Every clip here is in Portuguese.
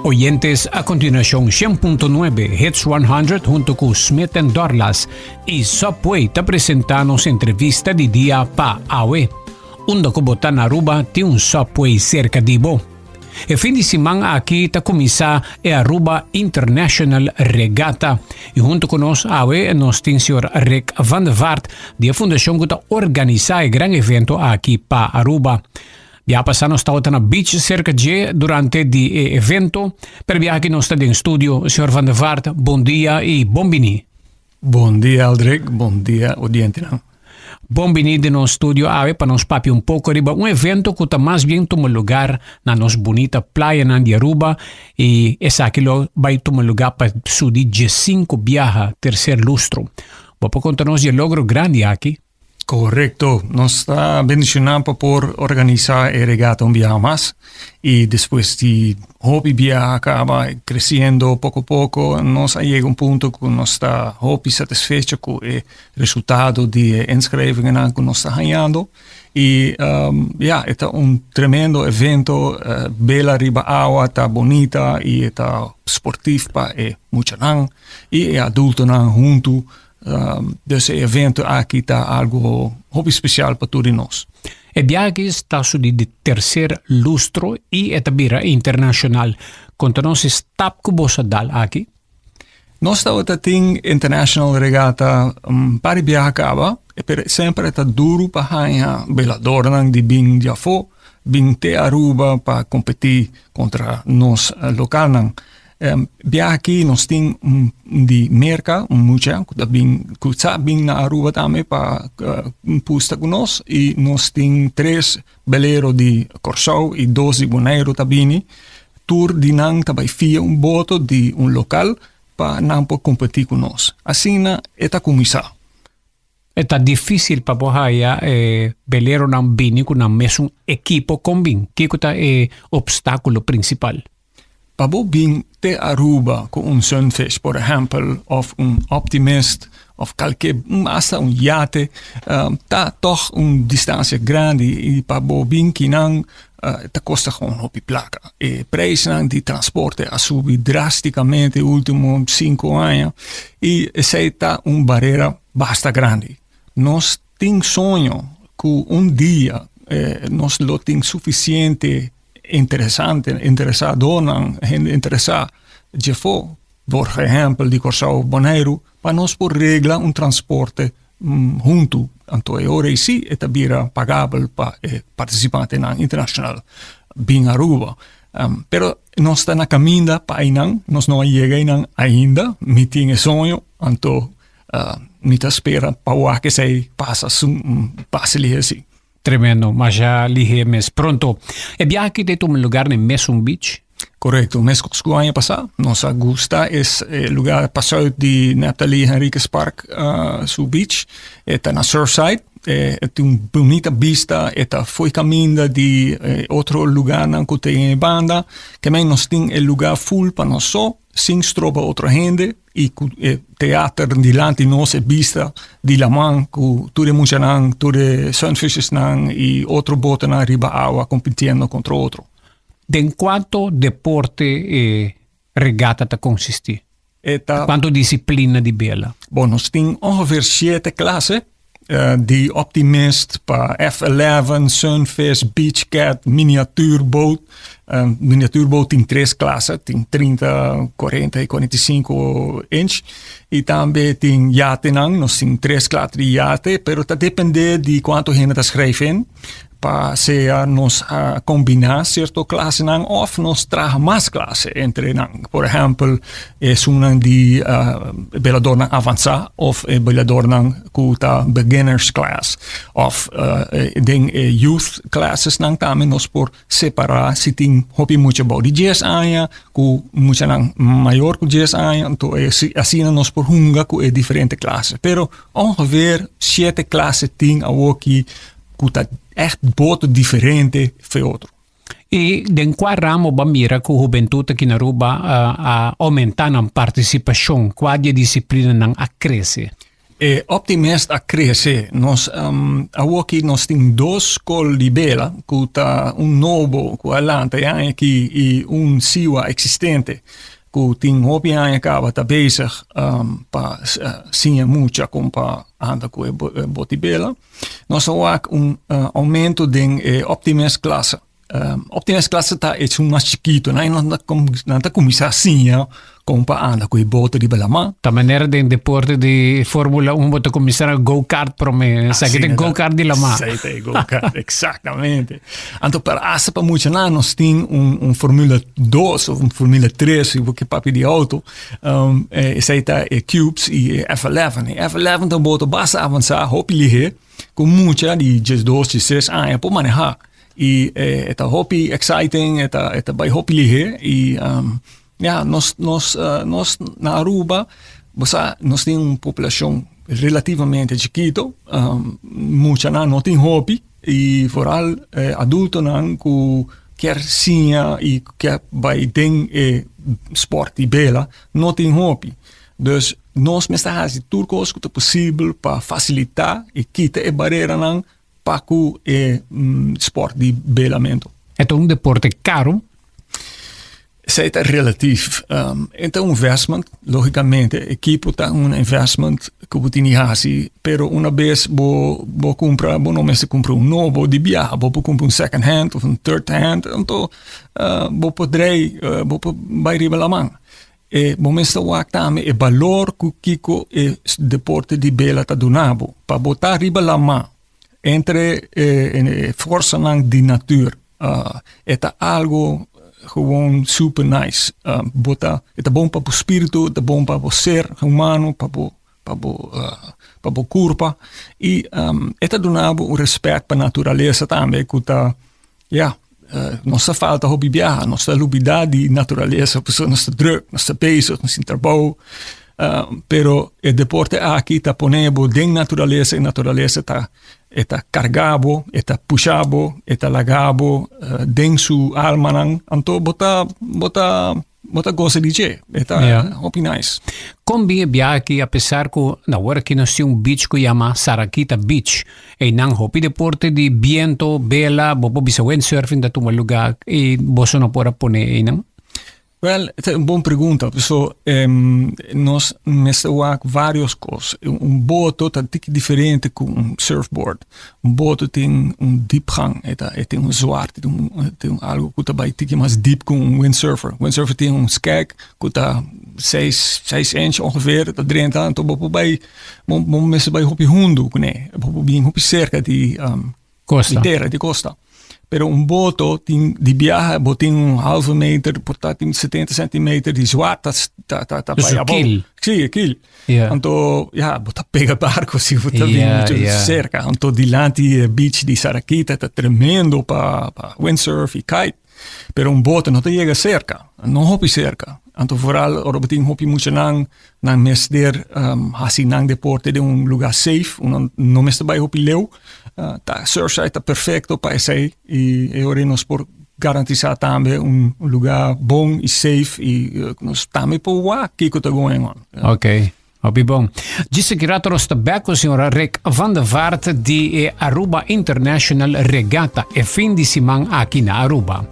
Oyentes, a continuación 100.9 Hits 100 junto con Smith and Dorlas y Subway te presentamos entrevista de día pa Awe. Undo ko botan Aruba ti un Subway cerca di bo. E fin di semana aqui ta começa a Aruba International Regatta e junto con nos Awe nos tem senhor Rick van der Vaart die fundação que ta organiza e grande evento aqui pa Aruba. Ja passano stato na beach cerca de durante di evento per via che non sta in studio signor Van der Vaart, bom dia e bombini. Bom dia Aldrich, bom dia audiente. Bombini de nos studio ave para nos papi un poco riba un evento que está más bien tomo lugar na nos bonita playa na de Aruba e esa que lo vai tomo lugar para su di 5 viaja tercer lustro. Vou contar-nos de logro grande aqui. Correcto, nos está bendicionando por organizar el regata un viaje más y después de hobby viaje acaba creciendo poco a poco, nos llega un punto que nos está hobby satisfecho con el resultado de inscrivingen que nos está ganando y está un tremendo evento, bella riba agua, está bonita y está sportivo para mucha nan y adulto nan junto. Dus het evento aqui está algo hobby especial para todos nós. E viaje está su di tercer lustro e é tabira internacional. Conta-nos stap que você dá aqui. Nós estamos tem international regata para viajar acaba e per sempre está duro para ganhar belador nang di bing jafo bing te Aruba para competir contra nós local nang. Aqui nós temos de merca, muita, que bem na Aruba também para pusta com nós e nós temos 3 beleiros de Corsau e 2 de Bonaire também. Tour de nang também fia boto de local para não competir com nós. Assim está começar. Está difícil para bohaya beleiro não bini com o mesmo equipo combin. Que é o obstáculo principal? Para bem te Aruba com sunfish, por exemplo, of optimist, of qualquer hasta yate, tá toch distância grande e para bem que não tá custa gewoon op die placa. E prijzen de transporte a subir drasticamente nos últimos 5 anos e essa tá barreira bastante grande. Nós tem sonho que dia nós lo tem suficiente interessado gente interessada de for, por exemplo, de Corsau Bonaire, para nós por regla transporte junto. Então, ora sim, é também pagável para participante na internacional bem Aruba. Pero nós está na caminho para aí nós não chegamos ainda, me tem sonho, então me espera para que se passa assim. Tremendo, mas já li mes pronto. E viaje de um lugar em Mesum Beach? Correcto, mês que o ano passado, nossa gusta é lugar passado de Nathalie Henriques Park, su beach, está na Surfside, tem uma bonita vista, foi caminho de outro lugar que tem banda, que também nós tem lugar full para nós só, sem tropa outra gente, e teatro delante de nós vista de la man, com tudo muita nan, tudo sunfishes nan, e outro bote na riba água competindo contra outro. De quanto deporte regata ta consisti? Quanto disciplina di bela? Bom, nós temos ongeveer 7 klassen. Die optimist, para F11, Sunfish, Beach Cat, miniatuurboot. Miniatuurboot tem 3 classes, tem 30, 40 e 45 inch. E também tem yate, nós temos 3 classes de yate, pero está depende de quanto gente está escrevendo. Para se nos combinar certo classe of nos traga mais classe entre por exemplo uma de belador avançado of belador que beginners class of den youth classes também nos por separar se tem hobby muito bom de 10 anos com muito maior que 10 anos então assim nos por hunga com diferente classe pero ongeveer 7 classes tem aqui que echt boto diferente foi outro. E den qua ramo ba mira que a juventude aqui na Aruba a aumentar a participação, qual a disciplina não a cresce? Optimist a crescer. Nós aqui nós temos 2 escolas de bela, que tá novo, que alanta aqui e siwa existente, que tem hopi acaba tá bezig para sim muito como para andar com boti bela. Nós ook aumento de Optimist classe. Optimist classe tá é mais chiquito, não tá começar assim, como para andar com bote de bela. Da maneira de deporte de Fórmula 1 bota começar a go-kart para mim, sabe que go-kart de lama. Sim, go-kart, exatamente. Então para essa para muito nós tem Fórmula 2 ou Fórmula 3, que papi de auto, sei tá Cubes e F11. F11 então bota basta avançar, hopi ligeiro, com muita de 2, 6 anos para manejar. E é hopi exciting, é bem hopi ligeiro e nós na Aruba, nós temos uma população relativamente chiquita, muita não tem hobby e vooral adulto não que quer sim e quer vai ter sport e bela, não tem hobby. Dus nós estamos fazendo tudo o que é possível para facilitar e quitar a barreira não para o sport de belamento. É deporte caro? Isso é relativo. Então, investment, logicamente, a equipe tem investment que você tem que fazer, mas uma vez você compra, você não precisa comprar novo de viagem, você compra second hand ou third hand, então você pode vai riba la mão. E você também o valor que o deporte de bela está dando, para botar riba la mão entre força de natura. É algo gewoon super nice. É bom para o espírito, é bom para o ser humano, para o corpo. E é dando respeito para a natureza também, que nossa falta hobby viajar, nossa lubidade de natureza, nossa druk, nossa peso, nosso trabalho. Pero o deporte aqui está ponendo de natureza e natureza está cargado, está puxado, está lagado dentro sua alma, então bota gosta de je, está hopi nice. Combi aqui, apesar que na hora que nós temos beach que chama Sarakita Beach, e não hopi deporte de viento, bela, bobo bisa windsurfing da tuma lugar e você não pode pôr aí não? Well, é uma boa pergunta. Nós mesclamos várias coisas. Boto é diferente com surfboard. Boto tem diepgang, tem zwaar, tem algo que também tem mais deep com windsurfer. Windsurfer tem skeg que está 6 inch ongeveer, dat drin aan, então bij mensen bij hopi hundo, né? Hopi cerca de costa. De costa. Pero boto die viaja, tem halve meter, portanto 70 centimeter, die zwaar, dat bij kil. Sim, kil. Então, bota pega barco, se você vindo cerca. Então, dilante beach de Sarakita, está tremendo para windsurf e kite. Pero boto não te chega cerca, não hopi cerca. Então, vooral, ora tem hopi muito nang mesder, assim nang deporte de lugar safe, não mesder bij hopi leu. Tá surfside está perfeito para isso e eu nós por garantizar também lugar bom e safe e nós também por lá que está going on. Ok. Hopi bom. Disse que ratros tabacco, senhora Rick van der Vaart, de Aruba International Regatta e fim de semana aqui na Aruba.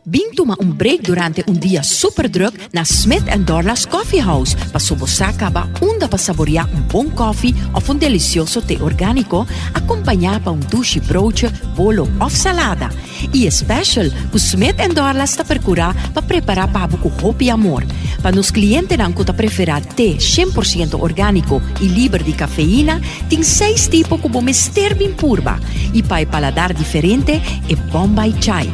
Vim tomar break durante dia super druk na Smith & Dorla's Coffee House para sobosacaba onda para saborear bom coffee of delicioso té orgânico acompanhado por douche broodje, bolo of salada. E special, o Smith & Dorla's está procurar para preparar para buco hopi amor. Para nos clientes que tá preferar té 100% orgânico e livre de cafeína, tem 6 tipos como mister bem purba. E para paladar diferente, é Bombay Chai,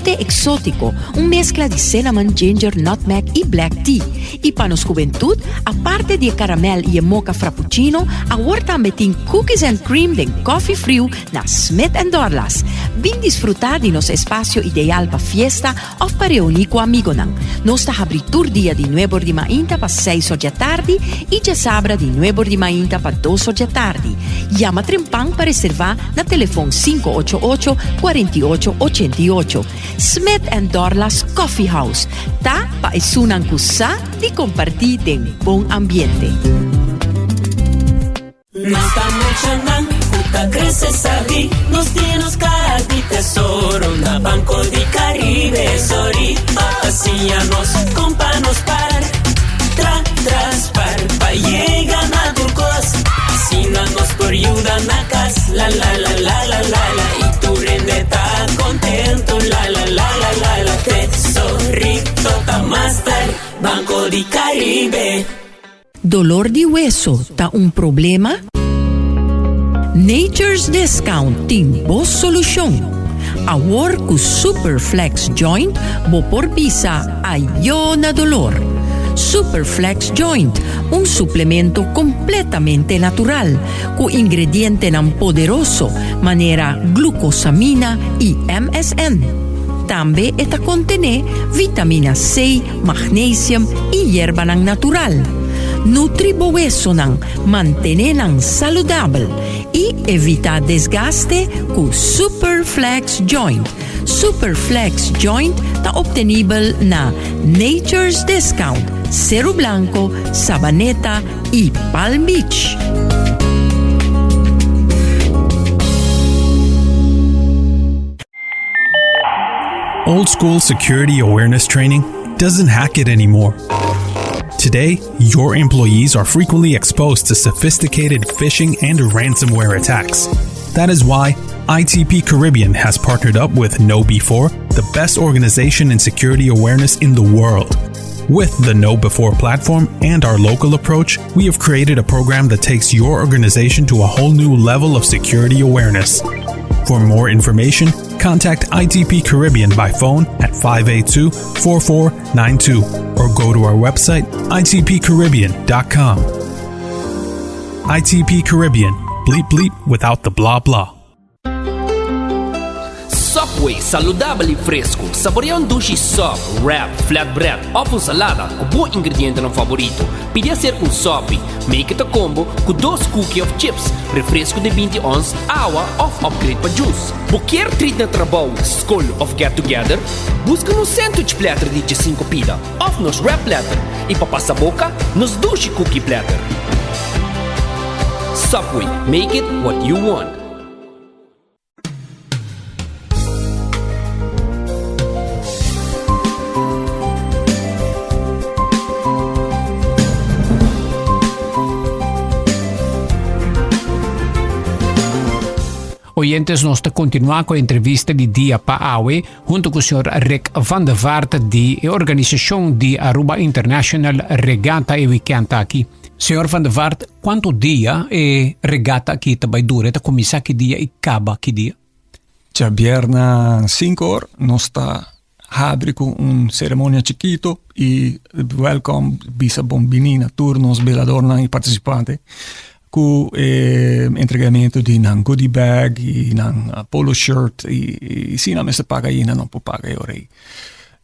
té exótico, mescla de cinnamon, ginger, nutmeg e black tea. E para nos juventude, a parte de caramel e mocha frappuccino, agora também tem cookies and cream de coffee frio na Smith & Dorla's. Vim desfrutar de nosso espaço ideal para fiesta ou para reunir com amigos. Nós está abrindo dia de 9 de mainta para 6 da tarde e já sabra de 9 de mainta para 2 da tarde. Llama Trempang para reservar na telefone 588-4888. Smith and Dorlas Coffee House. Ta pa isunang kusa di compartir den bom ambiente. Nos estamos chamando, puta crece sabi. Nos tienes cara de tesoro na Banco de Caribe, sorry. Assim a nos companos par, traspar, pa llega na turcos. Assina-nos por ayuda na casa, la. E tu rende tá contento, la. Tesorito ta master, Banco de Caribe. Dolor de hueso ta un problema? Nature's Discount tem boa solução. Awar ku Superflex Joint bo por bisa ayo na dolor. Superflex Joint, un suplemento completamente natural, con ingrediente nan poderoso, manera glucosamina e MSM. Tambe eta contene vitamina C, magnesium e hierba nang natural. Nutribo hueso nang mantener nang saludable e evita desgaste con Superflex Joint. Superflex Joint ta obtenibel na Nature's Discount, Cerro Blanco, Sabaneta e Palm Beach. Old school security awareness training doesn't hack it anymore. Today, your employees are frequently exposed to sophisticated phishing and ransomware attacks. That is why ITP Caribbean has partnered up with KnowBe4, the best organization in security awareness in the world. With the KnowBe4 platform and our local approach, we have created a program that takes your organization to a whole new level of security awareness. For more information, contact ITP Caribbean by phone at 582-4492 or go to our website itpcaribbean.com. ITP Caribbean. Bleep bleep without the blah blah. Subway, saludable e fresco. Saboreia um sushi sub, wrap, flatbread ou uma salada com bom ingrediente no favorito. Podia ser um sop, make it a combo com 2 cookies of chips, refresco de 20 ons, água ou upgrade para juice. Qualquer treat na trabalho, school of get together, busca no sandwich platter de 5 pida, ou nos wrap platter, e para passar boca, nos sushi cookie platter. Subway, make it what you want. Oyentes, nos te continuar com a entrevista de dia para AWE, junto com o Sr. Rick van der Vaart, de organização de Aruba International Regata e Weekend aqui. Sr. van der Vaart, quanto dia é regata aqui também dura? Está começar que dia e acaba que dia? Já vierna 5 horas, nós está abre com cerimônia chiquito e welcome bisa bombinina turnos beladorna e participante. Com entregamento de nan goodie bag e nan polo shirt e se não se paga aí não pode pagar orei.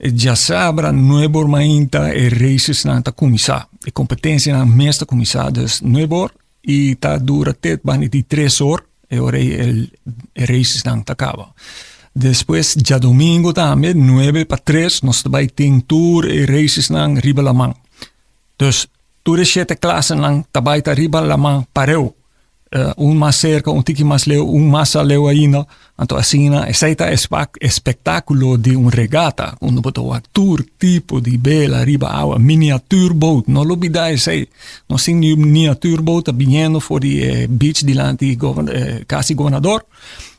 Já sabra nuevo mainta e races nan ta começar e competência nan meeste começar dus nuevo e ta dura tet bani de 3 horas e orei el races nan ta acaba. Depois já domingo também 9 para 3 nós vai ter tour e races nan Ribalamang. Dus toere 7 klassen lang tabaita riba lamang pareu. Mas cerca, tiki mas leu, massa leu ainda. Então assim, essa espetáculo de regata, quando botou a tour tipo de bela riba água, miniaturboot. Não lo bidai sei. Nós sim miniaturboot vindo for die beach de lá de Casa Governador.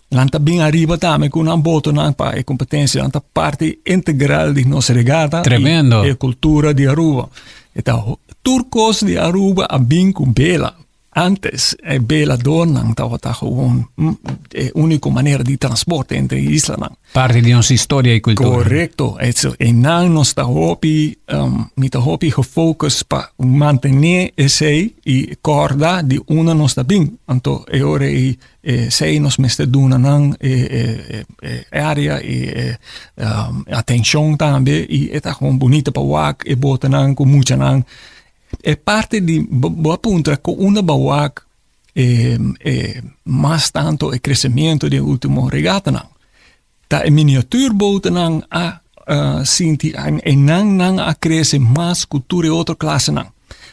Lá tá bem arriba também com boto não para a competência, lá parte integral de nossa regata. Tremendo. E cultura de Aruba. Então turcos de Aruba a bem com bela. antes, belador nang tawata gewoon única maneira de transporte entre isla nang. Parte di nostra storia e cultura. Correcto. E nang nos ta hopi, mita hopi gefocust pa mantener esse e corda di una nos ta bing. Anto e ore sei nos meste duna nang area attention tambe e eta gewoon bonita pa wak e bota nang ku mucha nang. E parte di appunto con una bawak mas tanto e crescimento di ultimo regata nang. Ta miniatuurboten nang sinti nang a cresce mas cultura e outra classe nang.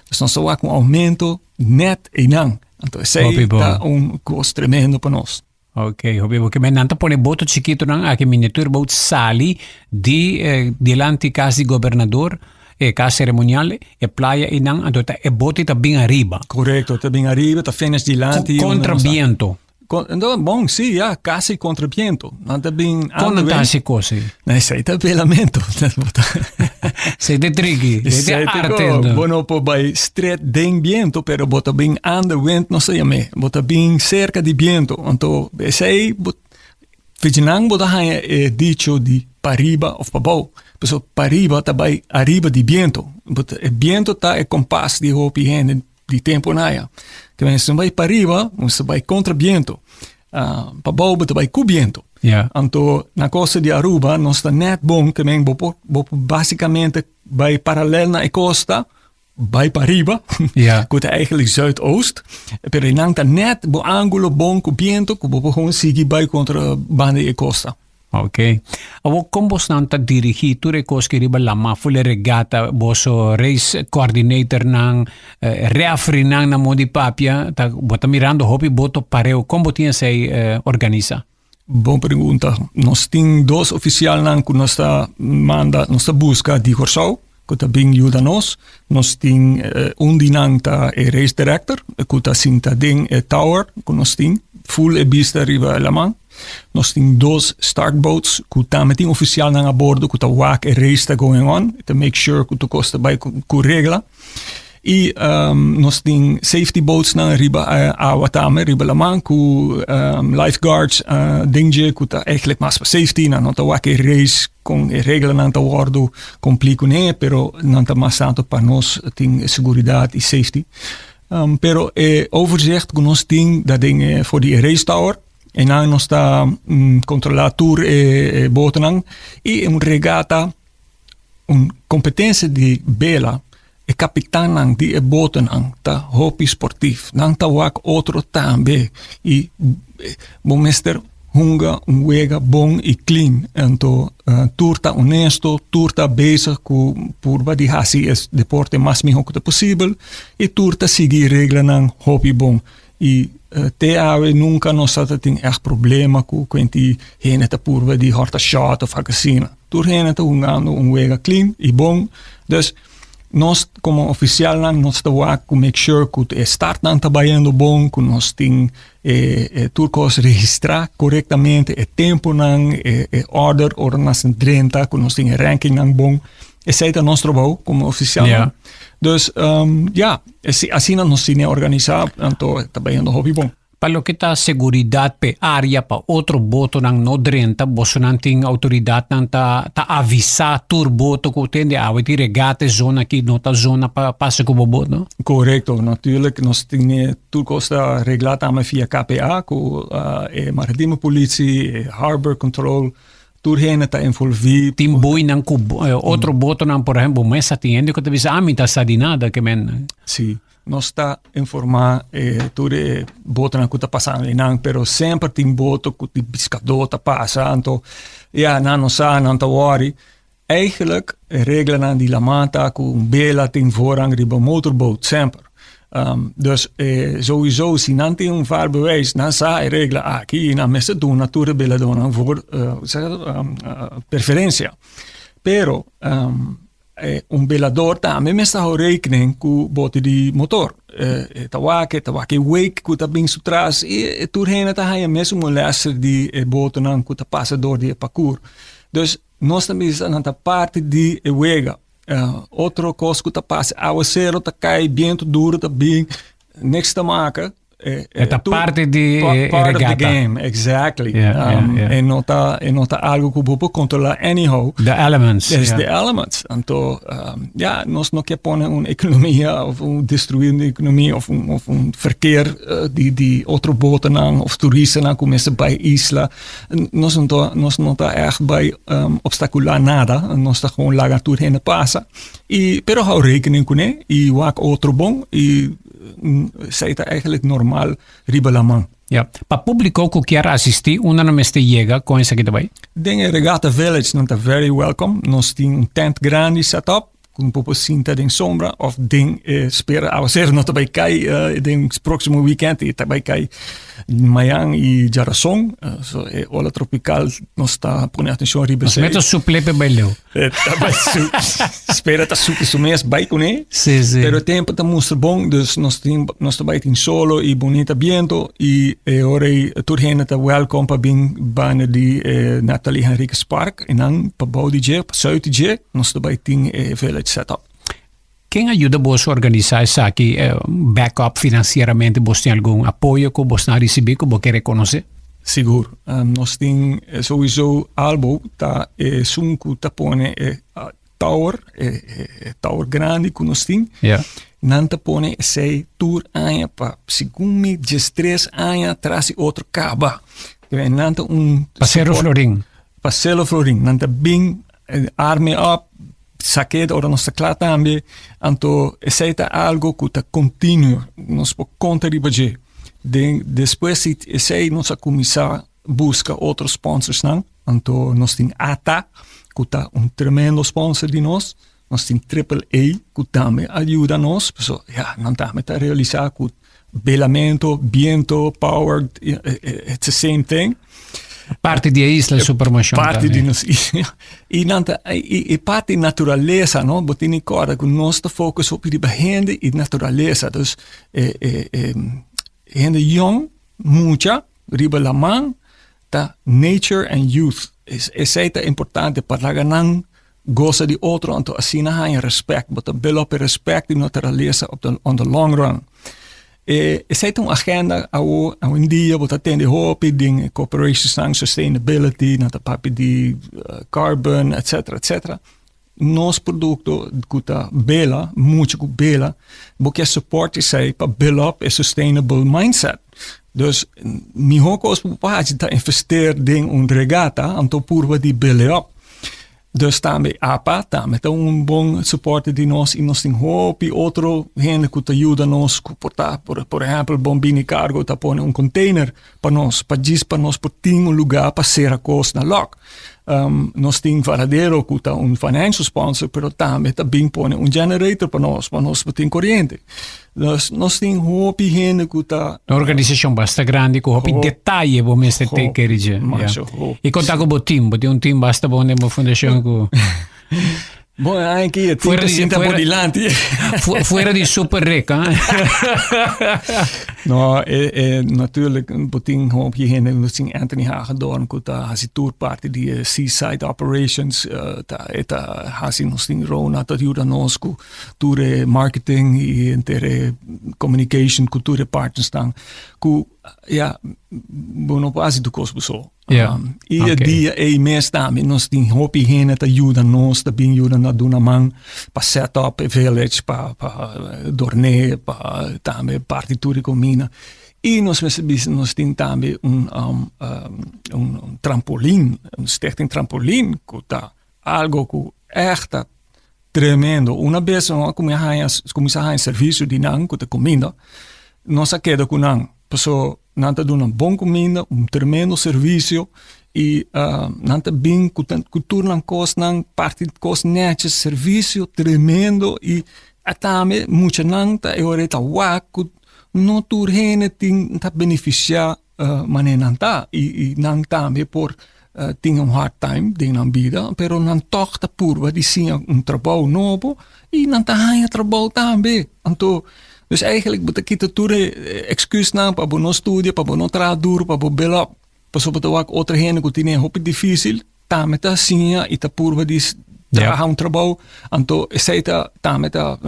Dus nós só com aumento net e nang. Então sei tá costo tremendo para nós. Ok, hobibo che menanta pone boto chiquito nang a che miniatuurboot sali di l'anticasi governador e casa ceremoniale e playa inang adota e boti ta bing arriba. Correcto, ta bing arriba, ta fines di lanti. Contraviento. Bom, sì, ja, quasi contraviento. Nanta bing Con tasi cose. Nee, sei ta belamento. Sei de tricky, sei de arte. Bueno, po bij stret ding viento, pero bota bing aan de wind no sei me. Bota bing cerca di viento. Anto sei Viginang bota hanya dicho di pariba of pabou. Peso pariba tabai arriba di viento. But viento ta e kompas di hopi hen di tempo naia. Que men se vai pariba, se vai contra viento. Pabou bota vai cu viento. Yeah. Anto na costa di Aruba non sta net bom que men bopo basicamente vai parallel na e costa. Bij Pariba, ja. Goed eigenlijk Zuidoost. Per inanta net bo angulo bon cubiento, kubo gewoon sigi bij contra bande e costa. Ok. Awo kombos nanta dirigiture koski riba lama fule regata boso race coordinator nang reafri nang na modi papia ta bota mirando hopi boto pareo kombo tinha sei organiza. Bom pergunta. Nós tem dois oficiais nang ku nosta manda nosta busca di Corsau. Kuta bing juda nos ting undinang ta e race director, kuta sinta ding e tower, nos ting full e bista riba elaman. Nos ting dos startboats, kuta meting official nang a bordo, kuta wak e race ta going on, to make sure kuta costa bij ku regla. E nos ting safety boats nang riba awatame, riba elaman, ku lifeguards dingje, kuta eigenlijk mas safety, na nota wak e race, con regla nanta wordo complico ne, pero nanta mas tanto para nós ting seguridade e safety. Pero overzicht con nós ting dat ding voor die race tower en dan nós sta controlar tour botenang e regata competência de bela e kapitanan die botenang ta hopi sportief nanta wak outro tambe e bom mister hunga, wega, bom e clean. Então, turta honesto, turta bezig com por die hasi es deporte mais melhor que possível e turta seguir regra nang hobby bom. E te nunca nos tem echt problema com quanti hene te purva die harta shot of casino. Tur hene te hungando wega clean e bom. Dus nós como oficial nós estamos a make sure que start não está baiando bom, que nós tem turcos registrar corretamente o tempo não order ou nós 30, que nós tem ranking não bom. Esse é o nosso trabalho como oficial. Yeah. Dus assim nós temos organizado, então está baiando hobby bom. Pa lo kita seguridad pe área pa outro boto nang no drenta boso nanting autoridad nang ta avisa tur boto ko tende aweti regate zona ki nota zona pa passa ko bobo. Correcto, natuurlijk. Nós temos toekomst reglata via KPA, com maritime politie, harbor control. Turheen ta involvi. Timboy nang outro boto nang por ejemplo mesa tiende ko tabisa amita sa dinada que men. Sí. Nós está informar tudo boto na kuta passando nang, pero sempre tem boto que pescador tá passando. Ja, na não sa, não tá worry. Eigenlijk regelen aan die lamata com bela tem voorrang riba motorboot sempre. Dus sowieso si não tem vaarbewijs, na sa regla aqui na mesa doen natura bela dona voor preferência. Pero belador também me está rekening com bote de motor. Tawake wake ku ta bing sutras e turheen ta haja mesmo lesser die bote nan ku ta passa door die parcours. Dus nós também estamos na parte de wega. Outro coisa que ta passa aguacero ta cai viento duro ta bing niks te maken. Het aparte di part of regata. the game, exactly. Yeah. E nota algo que puedo controlar anyhow. The elements. Is yeah. the elements. Então, nós não quer pôr uma economia of destruir uma economia of verkeer die outro boten aan of toeristen aan começam bij isla. Nós não tá echt bij obstacular nada. Nós tá gewoon lagar tudo heen passa. Pero hou rekening com né. E waak outro bom. E zij het eigenlijk normaal ribelamang. Ja. Para público que quer assistir, onde não este chega com essa aqui também? Dingen Regatta Village não tá very welcome. Nós temos tent grande set up. Com popo sinta den sombra of ding spera a ser não também cai den próximo weekend e também cai Mayang e Jarasong. So ola tropical nós está pondo atenção ribe. Nós metemos suplepe bem leu. Espera tá super sumes by com né. Sim. Pero o tempo tá muito bom, dus nós também tem solo e bonita viento e ora tudo gente tá welcome para bem bana de Nathalie Henriques Park en dan para Baudije, para Zuidije, nós também tem village setup. Quem ajuda vos a organizar isso aqui, backup financeiramente, vos tem algum apoio que vos não receber, que vos quer reconhecer? Seguro. Nós tem sowieso algo tá sunku tá pone tower grande que nós tem. Ja. Nanta pone sei tour anja pa segundo de 3 anos traz outro caba. Nanta Passeiro Florim. Passeiro Florim. Nanta bing arme up saquete ora nossa clara também. Então, sei tá algo que tá contínuo. Nós por conta de budget. Depois sei nós a começar busca outros sponsors não. Então, nós tem ATA que tá tremendo sponsor de nós. Nós tem AAA que também ajuda nós. So, não também tá realizar com belamento, viento, power, it's the same thing. Parte di isla supermotion. Parte di nos e parte naturaleza, no? Botini corda que nós te focus op die behende e naturaleza. Dus hende jong, mucha, riba la man, ta nature and youth. Es importante para ganang goza di otro, anto asina ha respect, but build up respect di naturaleza on the long run. Sei een agenda ao in dia wat atende hopi ding corporations sang sustainability na ta papi di carbon etc. Nos producto kuta bela muito ku bela porque support sei pa build up a sustainable mindset. Dus mi hokos pupaj ta investeer ding regata anto purva di build up. Dus também APA, também tem bom suporte de nós e nós temos hopi outro gente que ajuda nós por exemplo, bombini cargo tá põe container para nós por ter lugar para ser a costa na lock. Nós temos Varadero que tá financial sponsor, pero também bem põe generator para nós ter corrente. Dus nós temos hopi gente que tá Organização basta grande, com hopi detalhe vou me ter que dizer. E contar com o time basta bom numa fundação com bom, aqui fuera de super rica. No, natuurlijk beting op je heen we zien Anthony Hagedorn kuta hasi tour party die seaside operations ta hasi nos ting Rona tot juda nosku tour marketing e intere communication culture partners tang ku bono quasi do cosmo so. Die mes também nós tem hopi hene ta ajuda nós ta bem ajuda na duna man pa set up a village pa dorne pa também partiture comina e nós tem também trampolim stichting trampolim que tá algo que echt tremendo uma vez começa a serviço de nan que tá comida nós queda com nan pessoa nanta doen een bom comida, tremendo serviço e nanta bem cultura nan kost nan parte kost netjes serviço tremendo e atame mucha nanta e oreta waku no tur hene ting ta beneficiar manenanta e nan tame por ting hard time ding nan vida pero nan toch ta purva di sia trabalho novo e nanta haya trabalho tambe anto. Dus eigenlijk moet ik het toeren excuus na para bono studio, para bono tradur, para bo bela, para so para ook outra gente que tem hopi difícil, tá meta sinha e tá purva dis Draga un trabalho, anto seita tameta,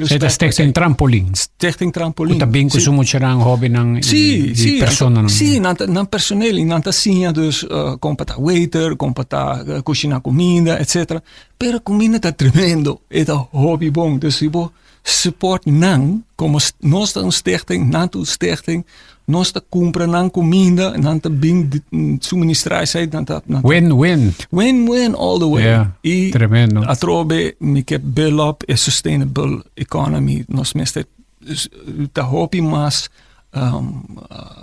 Seita Stichting Trampolin. Stichting Trampolin. Kuta bem Sì. kusumo tjera hobby ng Sì, persona. sì, nan personeel, nanta sia dus compata waiter, compata cucina comida, etc. Pero comida tá tremendo, é tá hobby bom, dus je bo support nan, como nós tá stichting, nanto stichting, nós tá compra nan comida, nanta bing suministrar sai nanta Win-win. win-win all the way. Ja, E tremendo. atrobe mi ke build up a sustainable economy, nós mestre tá hobby mas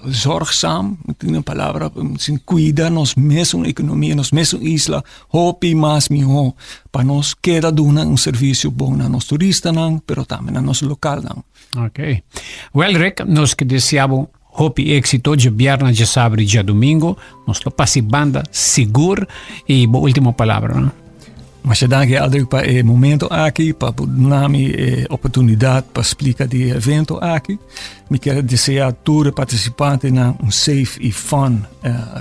zorgzaam, met een palavra, sin cuida nos mesmo economia, nos mesmo isla, hopi mas miho, para nos queda duna un servicio bom na nos turista nang, pero também na nos local nang. Ok. Well, Rick, nós que desejamos hopi éxito de viernes, de sábado e de domingo. Nós lo passi banda seguro e boa última palavra, né? Mas je dank je Aldrich para o momento aqui, para dar me oportunidade para explicar de evento aqui. Me quero desejar a todos os participantes na safe e fun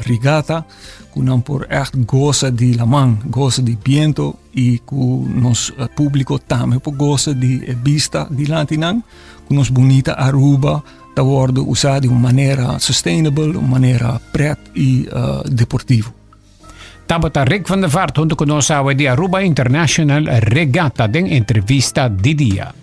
regata, que não por echt goza de la man, goza de viento e que nos público também por goza de vista de lantinang, que nos bonita Aruba da worden usada de uma maneira sustainable, uma maneira pret e deportivo. Tabata Rick van der Vaart, junto con nosotros de Aruba International Regatta, den entrevista di dia.